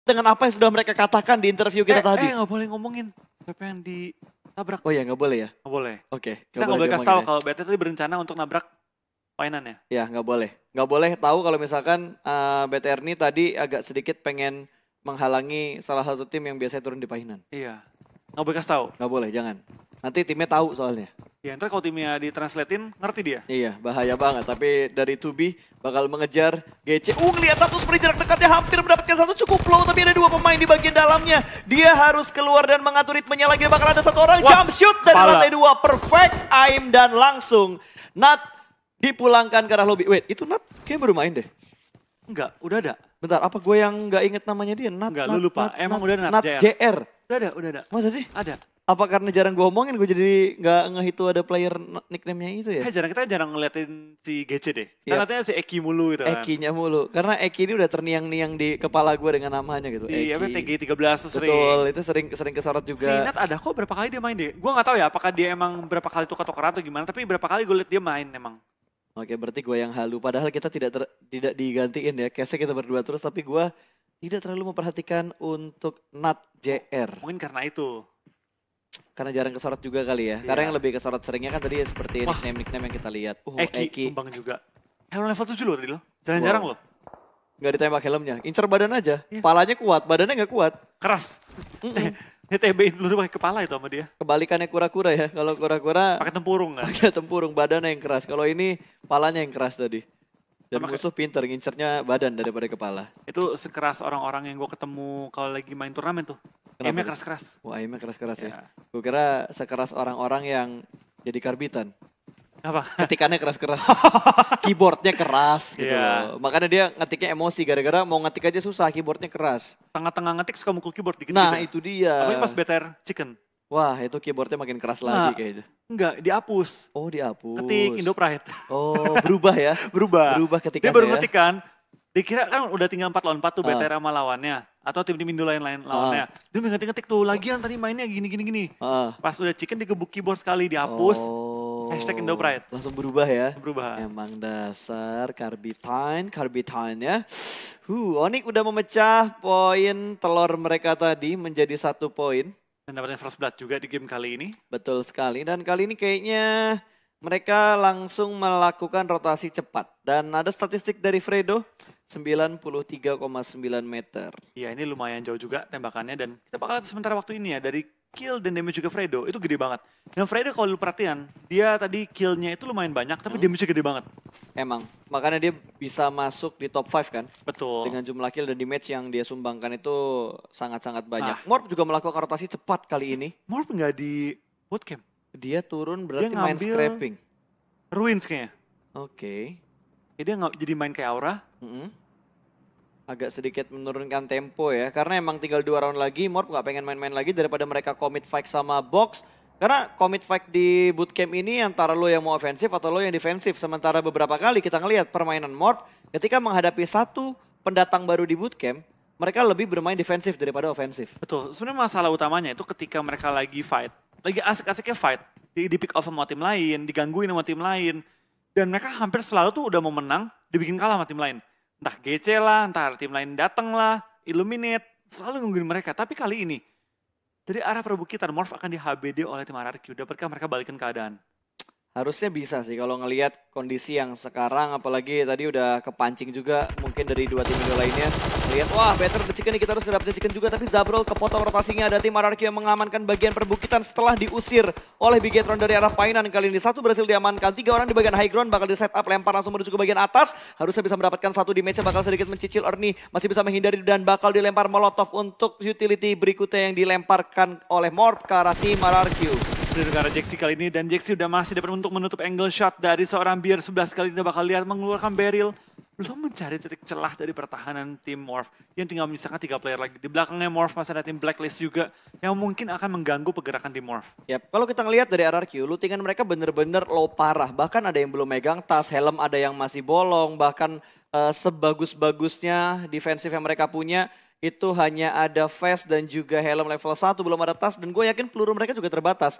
dengan apa yang sudah mereka katakan di interview kita tadi. Nggak boleh ngomongin siapa yang ditabrak. Oh ya nggak boleh ya? Nggak boleh. Oke. Kita nggak boleh kasih tahu kalau BTR tadi berencana untuk nabrak mainannya. Ya nggak boleh. Nggak boleh tahu kalau misalkan BTR ini tadi agak sedikit pengen menghalangi salah satu tim yang biasanya turun di Painan. Iya. Nggak boleh kasih tahu. Nggak boleh, jangan. Nanti timnya tahu soalnya. Ya ntar kalau timnya ditranslatein ngerti dia. Iya, bahaya banget. Tapi dari Tubi bakal mengejar GC. Lihat satu sprint jarak dekatnya hampir mendapatkan satu cukup low. Tapi ada dua pemain di bagian dalamnya. Dia harus keluar dan mengatur ritmenya lagi. Bakal ada satu orang jump shoot dari lantai 2. Perfect aim dan langsung Nat dipulangkan ke arah lobby. Wait, itu Nat kayaknya baru main deh. Enggak, udah ada. Bentar, apa gue yang nggak inget namanya dia? Nat, enggak, lu lupa. Emang udah Nat JR. Udah ada. Masa sih? Ada. Apa karena jarang gue omongin gue jadi nggak ngehitu ada player nickname-nya itu ya? Kita jarang ngeliatin si GC deh. Kita Yep. katanya si Eki mulu gitu kan. Ekinya mulu. Karena Eki ini udah terniang-niang di kepala gue dengan namanya gitu. Di Eki. TG 13 tuh sering. Betul, itu sering kesorot juga. Si Nat ada kok berapa kali dia main deh. Gue gak tahu ya apakah dia emang berapa kali tukar-tukar atau gimana. Tapi berapa kali gue liat dia main emang. Oke, berarti gue yang halu. Padahal kita tidak digantiin ya. Case-nya kita berdua terus. Tapi gue tidak terlalu memperhatikan untuk Nat JR. Mungkin karena itu. Karena jarang kesorot juga kali ya. Iya. Karena yang lebih kesorot seringnya kan tadi ya seperti nickname-nickname yang kita lihat. Eki kembang juga. Hero level 7 loh tadi lo. Jarang-jarang loh. Gak ditembak helmnya. Incer badan aja. Iya. Palanya kuat, badannya gak kuat. Keras. Dia TB-in dulu pakai kepala itu sama dia. Kebalikannya kura-kura ya. Kalau kura-kura Pakai tempurung kan. pakai tempurung, badannya yang keras. Kalau ini palanya yang keras tadi. Dan Sama musuh pinter, ngincernya badan daripada kepala. Itu sekeras orang-orang yang gue ketemu kalau lagi main turnamen tuh. Kenapa Aimnya tuh? keras-keras. Wah, aimnya keras-keras ya. Ya. Gue kira sekeras orang-orang yang jadi karbitan. Apa? Ketikannya keras-keras. Keyboardnya keras gitu Iya. loh. Makanya dia ngetiknya emosi gara-gara mau ngetik aja susah, keyboardnya keras. Tengah-tengah ngetik suka mukul keyboard dikit-dikit. Nah, ya. itu dia. Apalagi pas BTR chicken. Wah, itu keyboardnya makin keras Nah, lagi kayaknya. Enggak, dihapus. Oh, dihapus. Ketik Indo Pride. Oh, berubah ya. Berubah. Berubah Dia ketikannya baru ya. ngetik kan. Dikira kan udah tinggal 4 lawan 4 tuh BTR sama lawannya. Atau tim-tim Indo lain-lain lawannya. Dia ngetik-ngetik tuh, lagian tadi mainnya gini. Pas udah chicken digebuk keyboard sekali, dihapus. Oh, Hashtag Indo Pride. langsung berubah ya. Berubah. Emang dasar Carbitine ya. Onyx udah memecah poin telur mereka tadi menjadi 1 poin. Dan dapetin first blood juga di game kali ini. Betul sekali. Dan kali ini kayaknya mereka langsung melakukan rotasi cepat. Dan ada statistik dari Fredo, 93,9 meter. Iya, ini lumayan jauh juga tembakannya. Dan kita bakal lihat sementara waktu ini ya. Dari kill dan damage juga Fredo, itu gede banget. Dan Fredo kalau lu perhatian, dia tadi killnya itu lumayan banyak, tapi damage-nya gede banget. Emang, makanya dia bisa masuk di top 5 kan. Betul. Dengan jumlah kill dan damage yang dia sumbangkan itu sangat-sangat banyak. Nah. Morp juga melakukan rotasi cepat kali ini. Morph nggak di bootcamp. Dia turun berarti Dia main ngambil- scrapping. Ruins kayaknya. Oke. Ya, dia nggak jadi main kayak Aura. Agak sedikit menurunkan tempo ya. Karena emang tinggal 2 round lagi. Morp nggak pengen main-main lagi daripada mereka commit fight sama box. Karena commit fight di bootcamp ini antara lo yang mau ofensif atau lo yang defensif. Sementara beberapa kali kita ngelihat permainan Morp ketika menghadapi satu pendatang baru di bootcamp. Mereka lebih bermain defensif daripada ofensif. Betul. Sebenarnya masalah utamanya itu ketika mereka lagi fight. Lagi asik-asiknya fight. Di pick off sama tim lain, digangguin sama tim lain. Dan mereka hampir selalu tuh udah mau menang, dibikin kalah sama tim lain. Entah GC lah, entah tim lain datang lah, Illuminate, selalu nungguin mereka. Tapi kali ini, dari arah perbukitan, Morph akan di HBD oleh tim RRQ. Dapatkah mereka balikin keadaan? Harusnya bisa sih kalau ngelihat kondisi yang sekarang, apalagi tadi udah kepancing juga mungkin dari 2 tim Indo lainnya. Lihat, wah better the chicken nih, kita harus ngedapetin chicken juga, tapi Zabrol kepotong rotasinya. Ada tim RRQ yang mengamankan bagian perbukitan setelah diusir oleh Bigetron dari arah Painan. Kali ini 1 berhasil diamankan, 3 orang di bagian high ground bakal di set up, lempar langsung menuju ke bagian atas. Harusnya bisa mendapatkan 1 damage, bakal sedikit mencicil Ernie, masih bisa menghindari dan bakal dilempar molotov untuk utility berikutnya yang dilemparkan oleh Morp ke arah tim RRQ. Dari arah Jaxi kali ini, dan Jaxi udah masih dapat untuk menutup angle shot dari seorang Beer 11 kali ini bakal lihat mengeluarkan barrel. Belum mencari titik celah dari pertahanan tim Morph yang tinggal menyisakan 3 player lagi. Di belakangnya Morph masih ada tim Blacklist juga yang mungkin akan mengganggu pergerakan tim Morph. Yap, kalau kita ngelihat dari RRQ, lootingan mereka bener-bener low parah. Bahkan ada yang belum megang tas, helm ada yang masih bolong, bahkan sebagus-bagusnya defensif yang mereka punya itu hanya ada vest dan juga helm level 1, belum ada tas, dan gue yakin peluru mereka juga terbatas.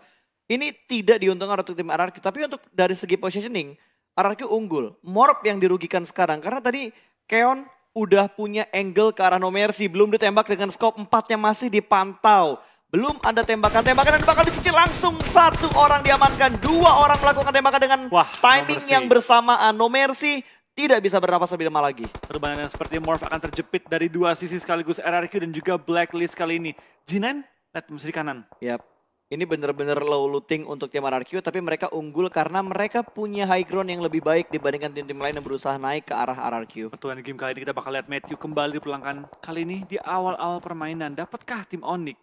Ini tidak diuntungkan untuk tim RRQ, tapi untuk dari segi positioning, RRQ unggul. Morp yang dirugikan sekarang, karena tadi Keon udah punya angle ke arah No Mercy. Belum ditembak dengan scope 4-nya masih dipantau. Belum ada tembakan-tembakan dan bakal dicicil langsung. 1 orang diamankan, 2 orang melakukan tembakan dengan Wah, timing No Mercy. yang bersamaan. No Mercy tidak bisa bernapas lebih lama lagi. Perbankan seperti Morph akan terjepit dari 2 sisi sekaligus RRQ dan juga Blacklist kali ini. G9, lihat mesti di kanan. Yap. Ini bener-bener low looting untuk tim RRQ, tapi mereka unggul karena mereka punya high ground yang lebih baik dibandingkan tim-tim lain yang berusaha naik ke arah RRQ. Betul, di game kali ini kita bakal lihat Matthew kembali dipulangkan. Kali ini di awal-awal permainan, dapatkah tim Onyx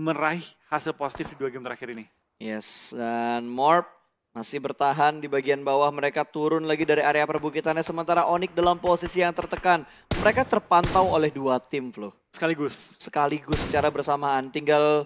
meraih hasil positif di 2 game terakhir ini? Yes, dan Morp masih bertahan di bagian bawah. Mereka turun lagi dari area perbukitannya, sementara Onyx dalam posisi yang tertekan. Mereka terpantau oleh 2 tim, Flo. Sekaligus Secara bersamaan, tinggal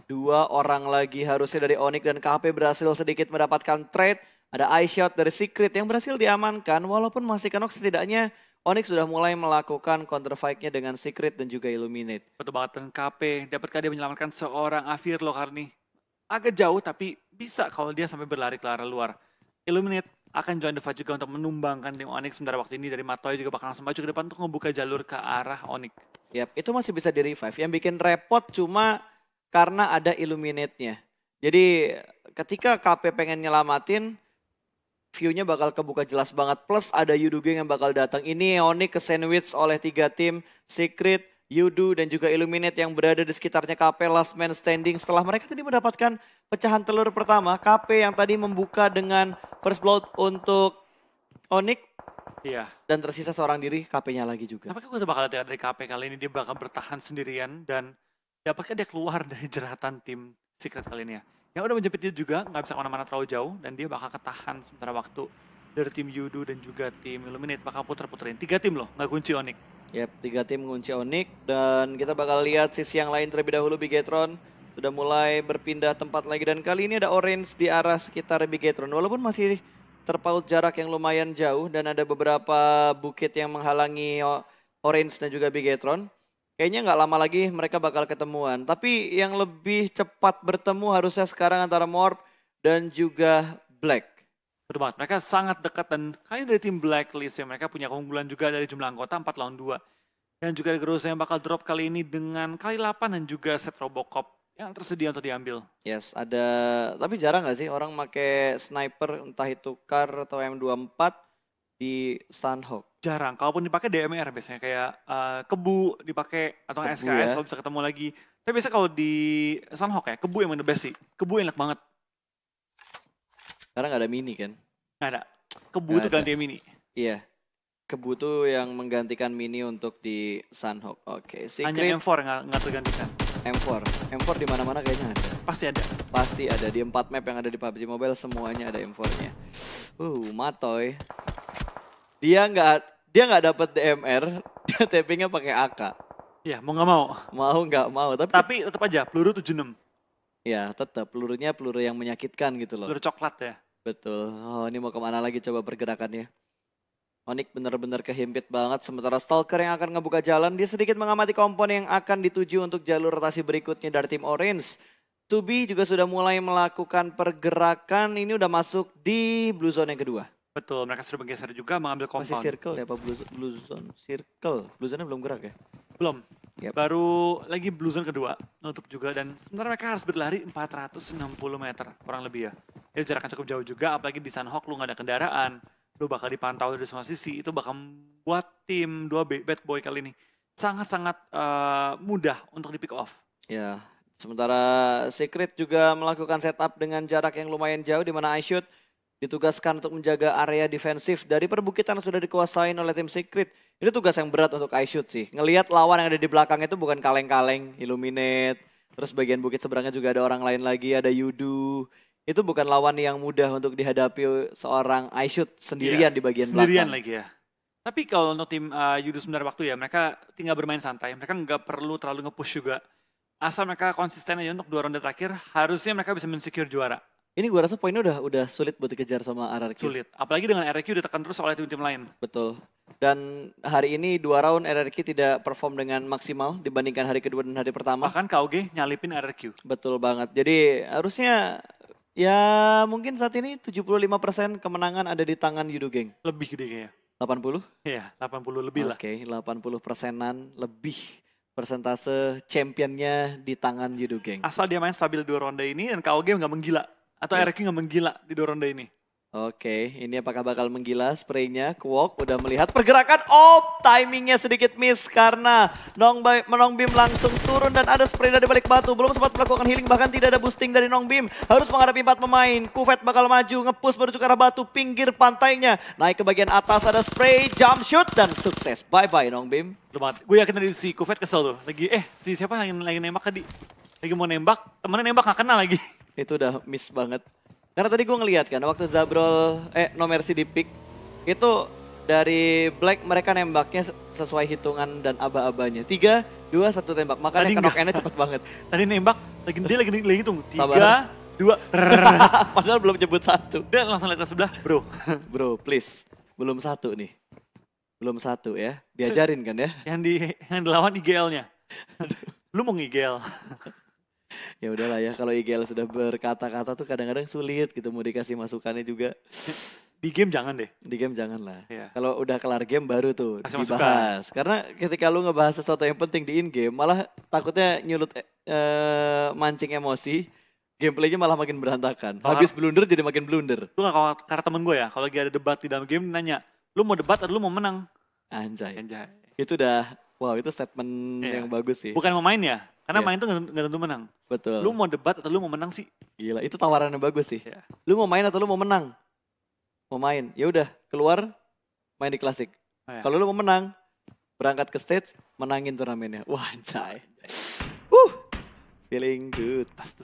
2 orang lagi harusnya dari Onyx, dan KP berhasil sedikit mendapatkan trade. Ada eye shot dari Secret yang berhasil diamankan, walaupun masih kenok, setidaknya Onyx sudah mulai melakukan counter fight-nya dengan Secret dan juga Illuminate. Betul banget, dan KP dapatkah dia menyelamatkan seorang Avir loh Karni? Agak jauh tapi bisa kalau dia sampai berlari ke arah luar. Illuminate akan join the fight juga untuk menumbangkan tim Onyx. Sementara waktu ini dari Matoy juga bakal langsung maju ke depan untuk membuka jalur ke arah Onyx. Yap, itu masih bisa di revive. Yang bikin repot cuma karena ada Illuminate-nya. Jadi ketika KP pengen nyelamatin, view-nya bakal kebuka jelas banget. Plus ada Yudu Gang yang bakal datang. Ini Onyx ke sandwich oleh 3 tim. Secret, Yudu, dan juga Illuminate yang berada di sekitarnya KP, last man standing. Setelah mereka tadi mendapatkan pecahan telur pertama, KP yang tadi membuka dengan first blood untuk Onyx. Iya. Dan tersisa seorang diri, KP-nya lagi juga. Tapi gue bakal lihat dari KP kali ini dia bakal bertahan sendirian dan dapatkah dia keluar dari jeratan tim Secret kali ini ya. Yang udah menjepit dia juga nggak bisa kemana-mana terlalu jauh dan dia bakal ketahan sementara waktu dari tim Yudu dan juga tim Illuminate bakal puter-puterin. 3 tim loh, nggak kunci Onyx. Yap, 3 tim ngunci Onyx dan kita bakal lihat sisi yang lain terlebih dahulu. Bigetron sudah mulai berpindah tempat lagi dan kali ini ada Orange di arah sekitar Bigetron. Walaupun masih terpaut jarak yang lumayan jauh dan ada beberapa bukit yang menghalangi Orange dan juga Bigetron. Kayaknya nggak lama lagi mereka bakal ketemuan. Tapi yang lebih cepat bertemu harusnya sekarang antara Morp dan juga Black. Betul banget, mereka sangat dekat dan kayaknya dari tim Blacklist ya mereka punya keunggulan juga dari jumlah anggota 4 lawan 2. Dan juga Groza yang bakal drop kali ini dengan kali 8 dan juga set Robocop yang tersedia untuk diambil. Yes, ada, tapi jarang nggak sih orang pakai sniper entah itu Kar atau M24 di Sunhawk. Jarang, kalaupun dipakai DMR biasanya kayak Kebu dipakai atau Kebu SKS ya. kalau bisa ketemu lagi. Tapi biasanya kalau di Sunhawk ya, Kebu yang the best sih. Kebu enak banget. Karena nggak ada mini kan? Nggak ada. Kebu Nggak itu ada. ganti mini. Iya. Kebu tuh yang menggantikan mini untuk di Sunhawk. Oke, Hanya Secret M4 yang nggak tergantikan. M4. M4 di mana-mana kayaknya ada. Pasti ada. Pasti ada di 4 map yang ada di PUBG Mobile, semuanya ada M4-nya. Matoy. Dia nggak dapat DMR, dia tappingnya pakai AK. Iya, mau nggak mau. Mau nggak mau, Tapi tetap aja, peluru 76. ya tetap pelurunya peluru yang menyakitkan gitu loh. Peluru coklat ya. Betul. Oh, ini mau kemana lagi coba pergerakannya? Onyx benar-benar kehimpit banget. Sementara Stalker yang akan ngebuka jalan, dia sedikit mengamati kompon yang akan dituju untuk jalur rotasi berikutnya dari tim Orange. Tubi juga sudah mulai melakukan pergerakan. Ini udah masuk di blue zone yang kedua. Betul, mereka sudah bergeser juga mengambil Masih compound. circle ya, apa blue zone? Circle. Blue zone belum gerak ya? Belum. Yap. Baru lagi blue zone kedua nutup juga dan sebenarnya mereka harus berlari 460 meter kurang lebih ya. Itu jaraknya cukup jauh juga, apalagi di Sunhawk lu nggak ada kendaraan, lu bakal dipantau dari semua sisi, itu bakal buat tim 2 bad boy kali ini sangat-sangat mudah untuk di pick off. Ya, sementara Secret juga melakukan setup dengan jarak yang lumayan jauh di mana iShoot ditugaskan untuk menjaga area defensif dari perbukitan yang sudah dikuasain oleh tim Secret. Ini tugas yang berat untuk iShoot sih. Ngelihat lawan yang ada di belakang itu bukan kaleng-kaleng, Illuminate, terus bagian bukit seberangnya juga ada orang lain lagi, ada Yudu. Itu bukan lawan yang mudah untuk dihadapi seorang iShoot sendirian Iya, di bagian sendirian belakang. lagi ya. Tapi kalau untuk tim Yudu sebenarnya waktu ya, mereka tinggal bermain santai. Mereka nggak perlu terlalu nge-push juga. Asal mereka konsisten aja untuk 2 ronde terakhir, harusnya mereka bisa men-secure juara. Ini gua rasa poinnya udah sulit buat dikejar sama RRQ. Sulit. Apalagi dengan RRQ ditekan terus oleh tim-tim lain. Betul. Dan hari ini 2 round RRQ tidak perform dengan maksimal dibandingkan hari kedua dan hari pertama. Bahkan KOG nyalipin RRQ. Betul banget. Jadi harusnya ya mungkin saat ini 75% kemenangan ada di tangan Yudu Gang. Lebih gede kayaknya. 80? Iya, 80 lebih lah. Oke, 80%-an lebih persentase championnya di tangan Jidu Geng. Asal dia main stabil 2 ronde ini dan KOG nggak menggila. Atau Iya. RQ nggak menggila di 2 ronde ini. Oke, ini apakah bakal menggila spraynya? Kwok udah melihat pergerakan. Timingnya sedikit miss karena Nongbim langsung turun dan ada spray dari balik batu. Belum sempat melakukan healing, bahkan tidak ada boosting dari Nongbim. Harus menghadapi 4 pemain. Kufet bakal maju, nge-push menuju ke arah batu, pinggir pantainya. Naik ke bagian atas, ada spray, jump shoot, dan sukses. Bye-bye Nongbim. Betul banget. Gue yakin tadi si Kufet kesel tuh. Lagi, si siapa lagi nembak tadi? Lagi mau nembak, temennya nembak gak kena lagi. Itu udah miss banget. Karena tadi gue ngeliat kan, waktu Zabrol, No Mercy di pick, itu dari Black mereka nembaknya sesuai hitungan dan aba-abanya. 3, 2, 1 tembak, makanya Tadi knock-end-nya cepet banget. Tadi nembak, dia lagi hitung. 3, Sabar. 2, Padahal belum nyebut 1. dia langsung lihat ke sebelah, bro. Bro, please. Belum 1 nih. Belum 1 ya. Diajarin kan ya. Yang dilawan IGL-nya. Lu mau IGL? Ya udahlah ya, kalau IGL sudah berkata-kata tuh kadang-kadang sulit gitu mau dikasih masukannya juga. Di game jangan deh. Di game jangan lah. Iya. Kalau udah kelar game baru tuh Kasih dibahas. Karena ketika lu ngebahas sesuatu yang penting di in-game, malah takutnya nyulut mancing emosi, gameplaynya malah makin berantakan. Habis blunder jadi makin blunder. Lu gak karena temen gue ya, kalau lagi ada debat di dalam game nanya, lu mau debat atau lu mau menang? Anjay. Anjay. Itu udah, wow itu statement Iya. yang bagus sih. Bukan mau main ya, karena Iya. main tuh gak tentu menang. Betul. Lu mau debat atau lu mau menang sih? Gila, itu tawaran yang bagus sih. Iya. Lu mau main atau lu mau menang? Mau main, ya udah keluar main di klasik. Oh, iya. Kalau lu mau menang, berangkat ke stage, menangin turnamennya. Wah anjay. Feeling good. Tas.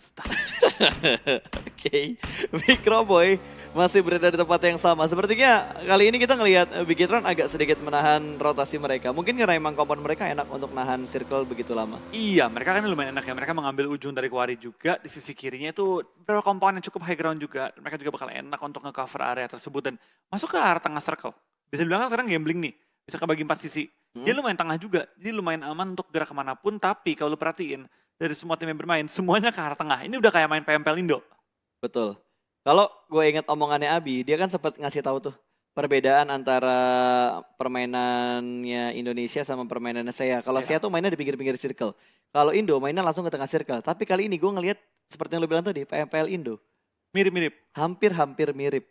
Oke, Microboy masih berada di tempat yang sama. Sepertinya kali ini kita ngelihat Bigetron agak sedikit menahan rotasi mereka. Mungkin karena emang kompon mereka enak untuk nahan circle begitu lama. Iya, mereka kan lumayan enak ya. Mereka mengambil ujung dari Quarry juga. Di sisi kirinya itu beberapa komponen yang cukup high ground juga. Mereka juga bakal enak untuk nge-cover area tersebut dan masuk ke arah tengah circle. Bisa dibilang kan sekarang gambling nih. Bisa kebagi 4 sisi. Dia lumayan tengah juga. Jadi lumayan aman untuk gerak kemanapun. Tapi kalau lu perhatiin, dari semua tim yang bermain, semuanya ke arah tengah. Ini udah kayak main PMPL Indo. Betul. Kalau gue inget omongannya Abi, dia kan sempat ngasih tahu tuh perbedaan antara permainannya Indonesia sama permainannya saya. Kalau saya tuh mainnya di pinggir-pinggir circle. Kalau Indo mainnya langsung ke tengah circle. Tapi kali ini gue ngelihat seperti yang lu bilang tadi, PMPL Indo. Mirip-mirip. Hampir mirip.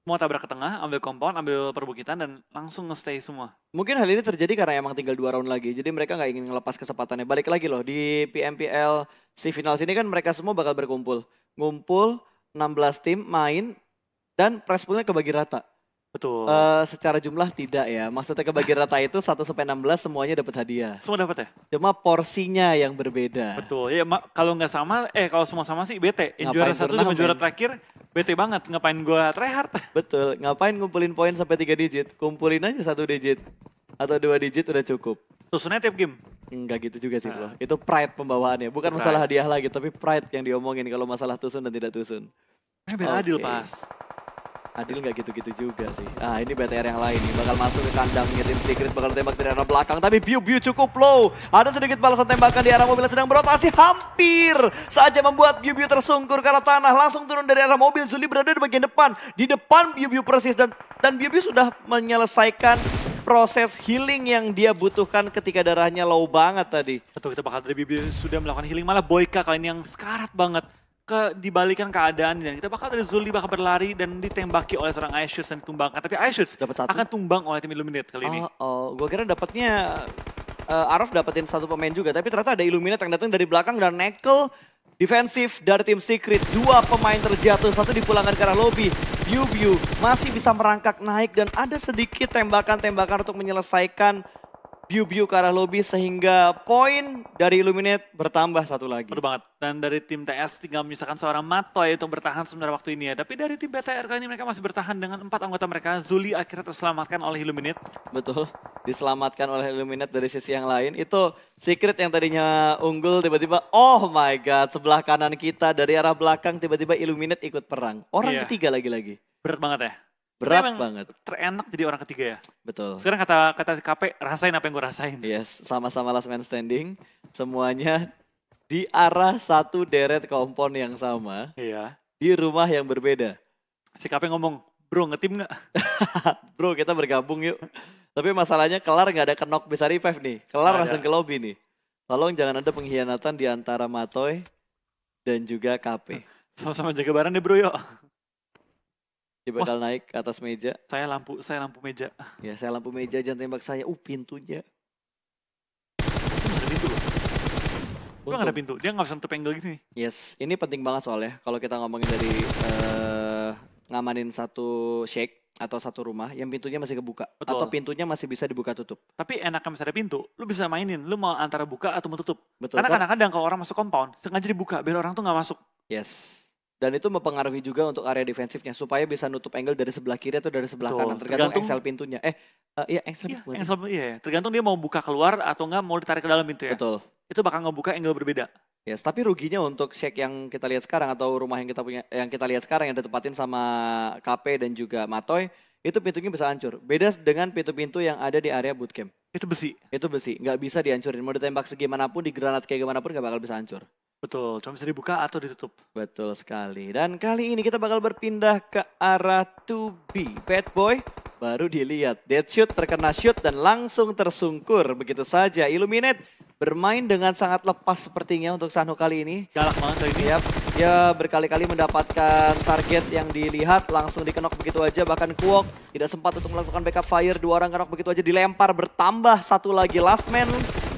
Mau tabrak ke tengah, ambil compound, ambil perbukitan, dan langsung nge-stay semua. Mungkin hal ini terjadi karena emang tinggal 2 round lagi. Jadi mereka nggak ingin ngelepas kesempatannya. Balik lagi loh, di PMPL semifinal sini kan mereka semua bakal berkumpul. Ngumpul, 16 tim main, dan prize poolnya kebagi rata. Betul. Secara jumlah tidak ya. Maksudnya kebagi rata itu 1-16 semuanya dapat hadiah. Semua dapat ya? Cuma porsinya yang berbeda. Betul. Ya, kalau nggak sama, kalau semua sama sih bete. Yang Ngapain juara 1 sama turnamen? juara terakhir, bete banget. Ngapain gua tryhard? Betul. Ngapain ngumpulin poin sampai 3 digit? Kumpulin aja 1 digit. Atau 2 digit udah cukup. Susunnya tiap game. Enggak gitu juga sih bro. Itu pride pembawaannya. Bukan Pride. masalah hadiah lagi, tapi pride yang diomongin kalau masalah tusun dan tidak tusun. Biar adil Oke. pas. Adil nggak gitu-gitu juga sih. Ah ini BTR yang lain nih. Bakal masuk ke kandangnya tim Secret. Bakal tembak dari arah belakang. Tapi Biu cukup low. Ada sedikit balasan tembakan di arah mobil yang sedang berotasi. Hampir saja membuat Biu tersungkur ke arah tanah. Langsung turun dari arah mobil. Zuli berada di bagian depan. Di depan Biu persis. Dan Biu sudah menyelesaikan proses healing yang dia butuhkan ketika darahnya low banget tadi. Betul, kita bakal dari Bibi sudah melakukan healing. Malah Boyka kali ini yang sekarat banget. Dibalikan keadaan dan kita bakal dari Zuli bakal berlari dan ditembaki oleh seorang Aishus dan ditumbangkan. Tapi Aishus Dapat 1. akan tumbang oleh tim Illuminate kali ini. Gue kira dapatnya Araf dapetin 1 pemain juga, tapi ternyata ada Illuminate yang datang dari belakang dan nekel defensif dari tim Secret. 2 pemain terjatuh, 1 dipulangkan ke arah lobby. Biu masih bisa merangkak naik dan ada sedikit tembakan-tembakan untuk menyelesaikan Biu ke arah lobby sehingga poin dari Illuminate bertambah 1 lagi. Betul banget. Dan dari tim TS tinggal menyisakan seorang Matoy untuk bertahan sebenarnya waktu ini ya. Tapi dari tim BTR kali ini mereka masih bertahan dengan 4 anggota mereka. Zuli akhirnya terselamatkan oleh Illuminate. Betul, diselamatkan oleh Illuminate dari sisi yang lain. Itu Secret yang tadinya unggul tiba-tiba, oh my god, sebelah kanan kita dari arah belakang tiba-tiba Illuminate ikut perang. Orang Iya. ketiga lagi-lagi. Berat banget ya. Berat Tapi emang banget. Terenak jadi orang ketiga ya. Betul. Sekarang kata KP, rasain apa yang gue rasain. Yes, sama-sama last man standing. Semuanya di arah 1 deret kompon yang sama. Iya. Di rumah yang berbeda. Si KP ngomong, Bro, nge-team nggak? Bro, kita bergabung yuk. Tapi masalahnya kelar nggak ada knock bisa revive nih. Kelar Nggak ada. langsung ke lobby nih. Tolong jangan ada pengkhianatan di antara Matoy dan juga KP. Sama-sama jaga barang deh bro yuk. Dia bakal naik ke atas meja. Saya lampu meja. Ya, saya lampu meja, jangan tembak saya. Pintunya. Nggak ada pintu loh. Gue nggak ada Untung. pintu, dia nggak bisa nutup angle gini. Yes, ini penting banget soalnya. Kalau kita ngomongin dari ngamanin satu shake atau satu rumah yang pintunya masih kebuka. Betul. Atau pintunya masih bisa dibuka tutup. Tapi enaknya misalnya ada pintu, lu bisa mainin, lu mau antara buka atau mau tutup. Betul. Karena kadang-kadang kalau orang masuk compound, sengaja dibuka biar orang tuh nggak masuk. Yes. Dan itu mempengaruhi juga untuk area defensifnya supaya bisa nutup angle dari sebelah kiri atau dari sebelah Betul. kanan tergantung Tergantung- engsel pintunya. Iya engsel Iya, pintu. yang selalu, iya, tergantung dia mau buka keluar atau nggak mau ditarik ke dalam pintu ya. Betul. Itu bakal ngebuka angle berbeda. Yes, tapi ruginya untuk shake yang kita lihat sekarang atau rumah yang kita lihat sekarang yang ditempatin sama KP dan juga Matoy, itu pintunya bisa hancur. Beda dengan pintu-pintu yang ada di area bootcamp. Itu besi. Itu besi, nggak bisa dihancurin. Mau ditembak segimanapun, di granat kayak gimana pun nggak bakal bisa hancur. Betul, cuma bisa dibuka atau ditutup. Betul sekali. Dan kali ini kita bakal berpindah ke arah 2B. Bad Boy baru dilihat. Dead shoot terkena shoot dan langsung tersungkur. Begitu saja. Illuminate bermain dengan sangat lepas sepertinya untuk Sanho kali ini. Galak banget kali ini. Yap, dia berkali-kali mendapatkan target yang dilihat langsung dikenok begitu aja. Bahkan Kuok tidak sempat untuk melakukan backup fire. 2 orang kenok begitu aja dilempar. Bertambah 1 lagi last man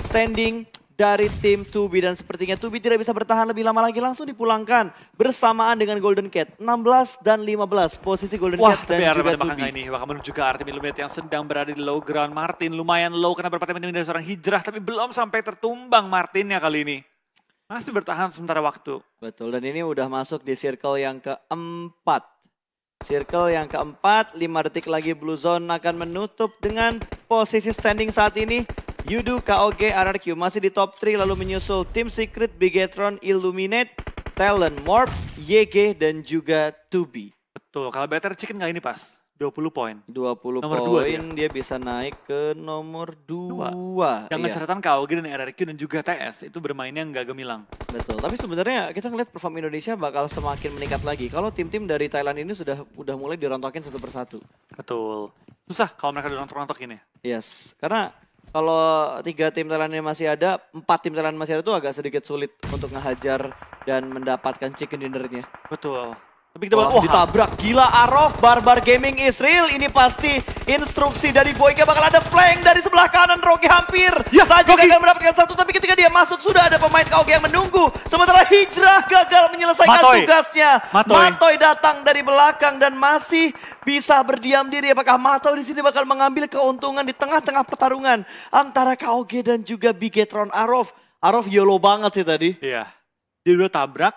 standing dari tim 2B. Dan sepertinya 2B tidak bisa bertahan lebih lama lagi. Langsung dipulangkan bersamaan dengan Golden Cat. 16 dan 15 posisi Golden Wah, Cat tapi dan arah juga tembakan 2B. kali ini bakal menuju ke arah tim Illuminate yang sedang berada di low ground. Martin lumayan low karena berpatah dari seorang hijrah, tapi belum sampai tertumbang Martinnya kali ini. Masih bertahan sementara waktu. Betul, dan ini udah masuk di circle yang keempat. Circle yang keempat, 5 detik lagi Blue Zone akan menutup dengan posisi standing saat ini. Yudu, KOG, RRQ masih di top 3 lalu menyusul Team Secret, Bigetron, Illuminate, Talon, Morph, YG dan juga 2B. Betul, kalau Better Chicken kali ini pas. 20 poin. 20 Nomor dua poin dia bisa naik ke nomor 2. Dengan Iya, catatan KOG dan RRQ dan juga TS itu bermainnya nggak gemilang. betul. Tapi sebenarnya kita ngeliat perform Indonesia bakal semakin meningkat lagi. Kalau tim-tim dari Thailand ini udah mulai dirontokin satu persatu. Betul. Susah kalau mereka rontok-rontok ini. Yes, karena kalau 3 tim Thailand ini masih ada, 4 tim Thailand masih ada tuh agak sedikit sulit untuk ngehajar dan mendapatkan chicken dinnernya. Betul. Tapi kita Wah, bakal, ditabrak. Gila Arof, Barbar Gaming is real. Ini pasti instruksi dari Boyka bakal ada flank dari sebelah kanan. Rocky hampir saja gagal mendapatkan satu. Tapi ketika dia masuk sudah ada pemain KOG yang menunggu. Sementara Hijrah gagal menyelesaikan Matoy. tugasnya. Matoy. Matoy datang dari belakang dan masih bisa berdiam diri. Apakah Matoy di sini bakal mengambil keuntungan di tengah-tengah pertarungan antara KOG dan juga Bigetron Arof. Arof YOLO banget sih tadi. iya. Dia udah tabrak.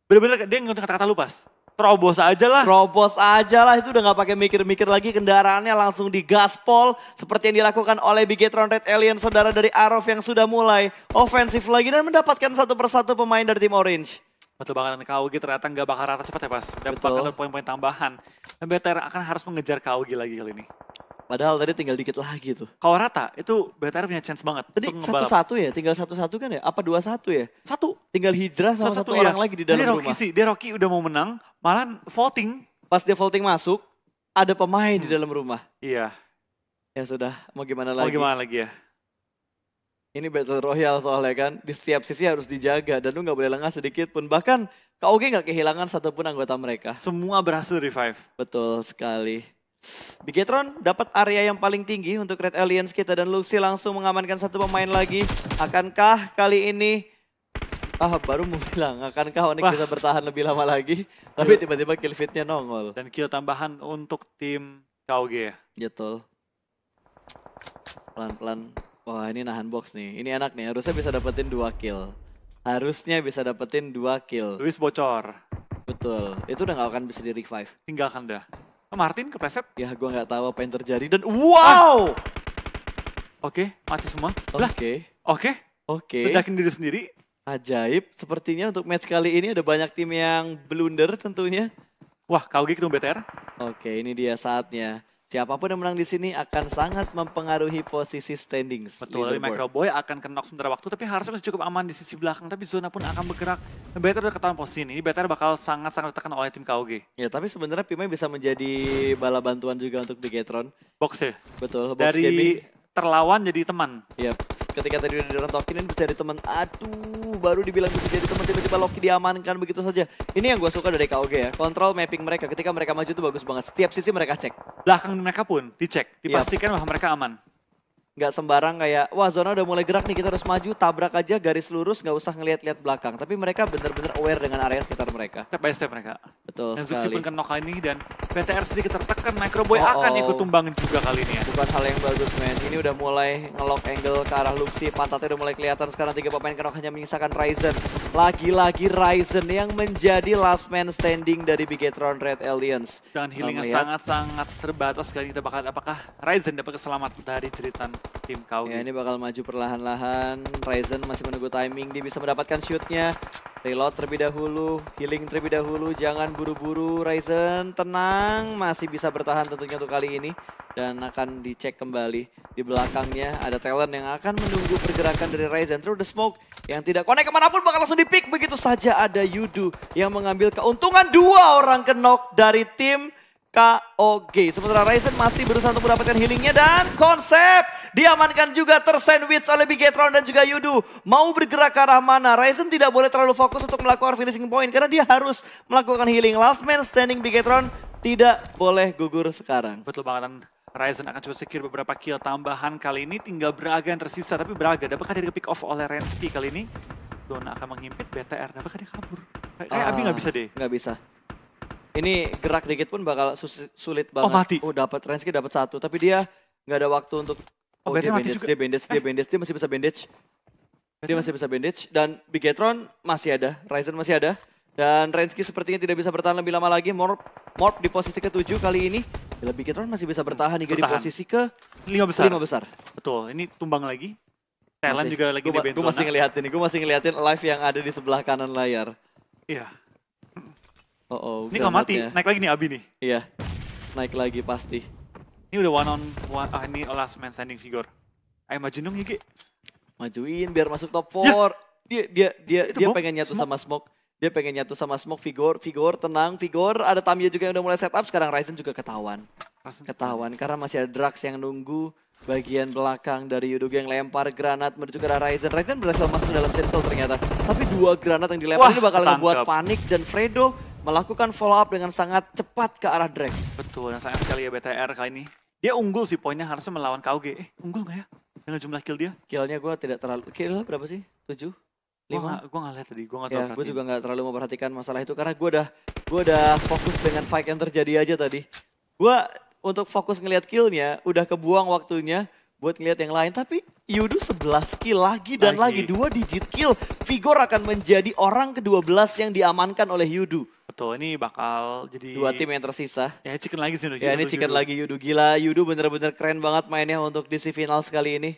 Bener-bener dia ngerti kata-kata lu pas. Terobos aja lah. Terobos aja lah, itu udah gak pakai mikir-mikir lagi, kendaraannya langsung digaspol seperti yang dilakukan oleh Bigetron Red Alien, saudara dari Arof yang sudah mulai ofensif lagi dan mendapatkan satu persatu pemain dari tim Orange. Betul banget, dan KOG ternyata nggak bakal rata cepat ya pas. Dan Betul. bakal ada poin-poin tambahan. Dan BTR akan harus mengejar KOG lagi kali ini. Padahal tadi tinggal dikit lagi tuh. Kalau rata, itu BTR punya chance banget Tadi untuk ngebalap. 1-1 ya, tinggal 1-1 kan ya? Apa 2-1 ya? Satu. Tinggal Hijrah sama satu ya. orang lagi di dalam Jadi Rocky rumah. sih, dia Rocky udah mau menang, malah voting. Pas dia vaulting masuk, ada pemain di dalam rumah. Iya, Ya sudah, mau gimana mau lagi? gimana lagi ya? Ini Battle Royale soalnya kan, di setiap sisi harus dijaga dan lu gak boleh lengah sedikit pun. Bahkan KOG gak kehilangan satupun anggota mereka. Semua berhasil revive. Betul sekali. Bigetron dapat area yang paling tinggi untuk Red Aliens kita dan Luxi langsung mengamankan satu pemain lagi. Akankah kali ini baru mau bilang, akankah Onyx bisa bertahan lebih lama lagi? Tapi tiba-tiba kill feed-nya nongol. Dan kill tambahan untuk tim KOG ya. Betul. Pelan-pelan. Wah, ini nahan box nih. Ini enak nih, harusnya bisa dapetin 2 kill. Harusnya bisa dapetin 2 kill. Luis bocor. Betul. Itu udah gak akan bisa di revive. Tinggalkan dah. Martin kepleset. Ya, gua nggak tahu apa yang terjadi dan wow! Oke, mati semua. Lah, Oke. oke. Ledakin diri sendiri. Ajaib, sepertinya untuk match kali ini ada banyak tim yang blunder tentunya. Wah, KOG ketemu BTR. Oke, ini dia saatnya. Siapapun yang menang di sini akan sangat mempengaruhi posisi standings. Betul, dari Microboy akan knock sementara waktu, tapi harusnya masih cukup aman di sisi belakang. Tapi zona pun akan bergerak. Dan BTR udah ketahuan posisi ini. BTR bakal sangat-sangat ditekan oleh tim KOG. Ya, tapi sebenarnya Pimai bisa menjadi bala bantuan juga untuk Bigetron. Box ya? Betul, Box Dari Gaming. terlawan jadi teman. Ya, ketika tadi udah dirontokin bisa jadi teman. Aduh, baru dibilang bisa jadi teman, tiba-tiba Loki diamankan begitu saja. Ini yang gue suka dari KOG ya. Kontrol mapping mereka ketika mereka maju tuh bagus banget. Setiap sisi mereka cek. Belakang mereka pun dicek, dipastikan bahwa mereka aman. Nggak sembarang kayak, wah zona udah mulai gerak nih, kita harus maju, tabrak aja garis lurus, nggak usah ngeliat-liat belakang. Tapi mereka bener-bener aware dengan area sekitar mereka. Step by step mereka. Betul Dan Zuxi sekali. pun kena knock kali ini dan BTR sedikit tertekan. Microboy akan ikut tumbang juga kali ini ya. Bukan hal yang bagus men, ini udah mulai ngelock angle ke arah Luxi, pantatnya udah mulai kelihatan. Sekarang 3 pemain kena hanya menyisakan Ryzen. Lagi-lagi Ryzen yang menjadi last man standing dari Bigetron Red Aliens. Dan healingnya sangat-sangat terbatas kali kita bakal apakah Ryzen dapat keselamatan dari jeritan tim KOG. Ya, ini bakal maju perlahan-lahan. Ryzen masih menunggu timing, dia bisa mendapatkan shootnya. Reload terlebih dahulu, healing terlebih dahulu, jangan buru-buru Ryzen, tenang, masih bisa bertahan tentunya untuk kali ini. Dan akan dicek kembali, di belakangnya ada talent yang akan menunggu pergerakan dari Ryzen. Through the smoke yang tidak connect kemanapun bakal langsung di-pick, begitu saja ada Yudu yang mengambil keuntungan 2 orang ke-knock dari tim KOG. Sementara Ryzen masih berusaha untuk mendapatkan healingnya dan konsep diamankan juga tersandwich oleh Bigetron dan juga Yudu. Mau bergerak ke arah mana? Ryzen tidak boleh terlalu fokus untuk melakukan finishing point karena dia harus melakukan healing. Last man standing Bigetron tidak boleh gugur sekarang. Betul banget, dan Ryzen akan coba secure beberapa kill tambahan kali ini. Tinggal Braga yang tersisa, tapi Braga dapatkah dia pick off oleh Rensky kali ini? Dona akan menghimpit BTR, dapatkah dia kabur? Kayak Abi nggak bisa deh. Nggak bisa. Ini gerak dikit pun bakal sulit banget. Oh mati. Oh dapat, Rensky dapat 1, tapi dia nggak ada waktu untuk. Oh, dia mati bandage, juga. dia bandage, dia masih bisa bandage. Dia masih bisa bandage dan Bigetron masih ada, Ryzen masih ada. Dan Rensky sepertinya tidak bisa bertahan lebih lama lagi. Morp di posisi ke-7 kali ini. Bila Bigetron masih bisa bertahan hingga di posisi ke-5 besar. Betul, ini tumbang lagi. Talent juga lagi di band Gue masih ngeliatin nih, gue masih ngeliatin live yang ada di sebelah kanan layar. Iya. Ini kalau mati, naik lagi nih Abi nih. Iya, naik lagi pasti. Ini udah one on one, ini last man standing figure. Ayo maju dong Gigi. Majuin biar masuk top 4. Dia pengen nyatu Smoke. sama Smoke. Dia pengen nyatu sama Smoke, Vigor, tenang, Vigor. Ada Tamiya juga yang udah mulai setup, sekarang Ryzen juga ketahuan. Karena masih ada Drax yang nunggu bagian belakang dari Yudo yang lempar granat menuju ke arah Ryzen. Ryzen berhasil masuk ke dalam circle ternyata. Tapi 2 granat yang dilempar ini bakal membuat panik dan Fredo melakukan follow up dengan sangat cepat ke arah Drax. Betul, dan sayang sekali ya BTR kali ini. Dia unggul sih, poinnya harusnya melawan KOG. Unggul nggak ya? Dengan jumlah kill dia? Killnya gue tidak terlalu, kill berapa sih? 7? 5? Gue nggak lihat tadi, gue nggak tahu. Ya, gue juga nggak terlalu memperhatikan masalah itu karena gue udah fokus dengan fight yang terjadi aja tadi. Gue untuk fokus ngelihat killnya, udah kebuang waktunya buat ngelihat yang lain. Tapi Yudu 11 kill lagi dan lagi 2 digit kill. Vigor akan menjadi orang ke-12 yang diamankan oleh Yudu. Betul, ini bakal jadi 2 tim yang tersisa. Ya chicken lagi sih. Ya ini chicken lagi Yudu. Gila, Yudu bener-bener keren banget mainnya untuk DC Finals kali ini.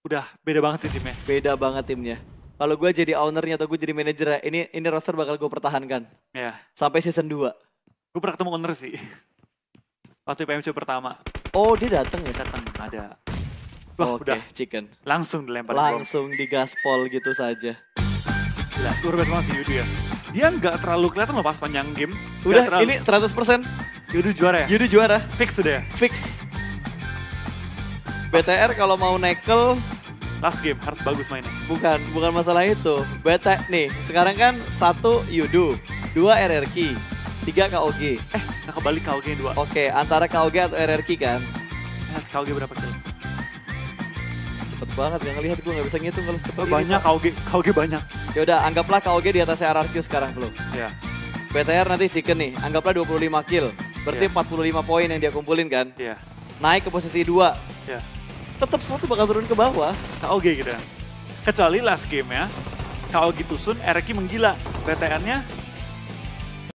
Udah beda banget sih timnya. Beda banget timnya. Kalau gue jadi ownernya atau gue jadi manajernya, ini roster bakal gue pertahankan. Ya. Sampai season 2. Gue pernah ketemu owner sih. Waktu PMC pertama. Oh dia datang ya? Datang, ada. Wah udah. Chicken. Langsung dilempar. Langsung digaspol gitu saja. Gila, luar biasa banget sih Yudu ya. Dia nggak terlalu kelihatan loh pas panjang game. Udah ini 100%. Yudu juara ya? Yudu juara. Fix sudah ya? Fix. BTR kalau mau nekel last game harus bagus mainnya. Bukan masalah itu. Nih, sekarang kan 1 Yudu, 2 RRQ, 3 KOG. Nah kebalik KOG 2. Oke, antara KOG atau RRQ kan? KOG berapa kill? Cepet banget, gak ngelihat gue gak bisa ngitung kalau cepet ini. Banyak KOG banyak. Yaudah, anggaplah KOG di atas RRQ sekarang Flo. Iya. BTR nanti chicken nih, anggaplah 25 kill. Berarti 45 poin yang dia kumpulin kan? Iya. Naik ke posisi 2. Iya. Tetap 1 bakal turun ke bawah. KOG gitu ya. Kecuali last game ya. KOG tusun, RRQ menggila. BTR-nya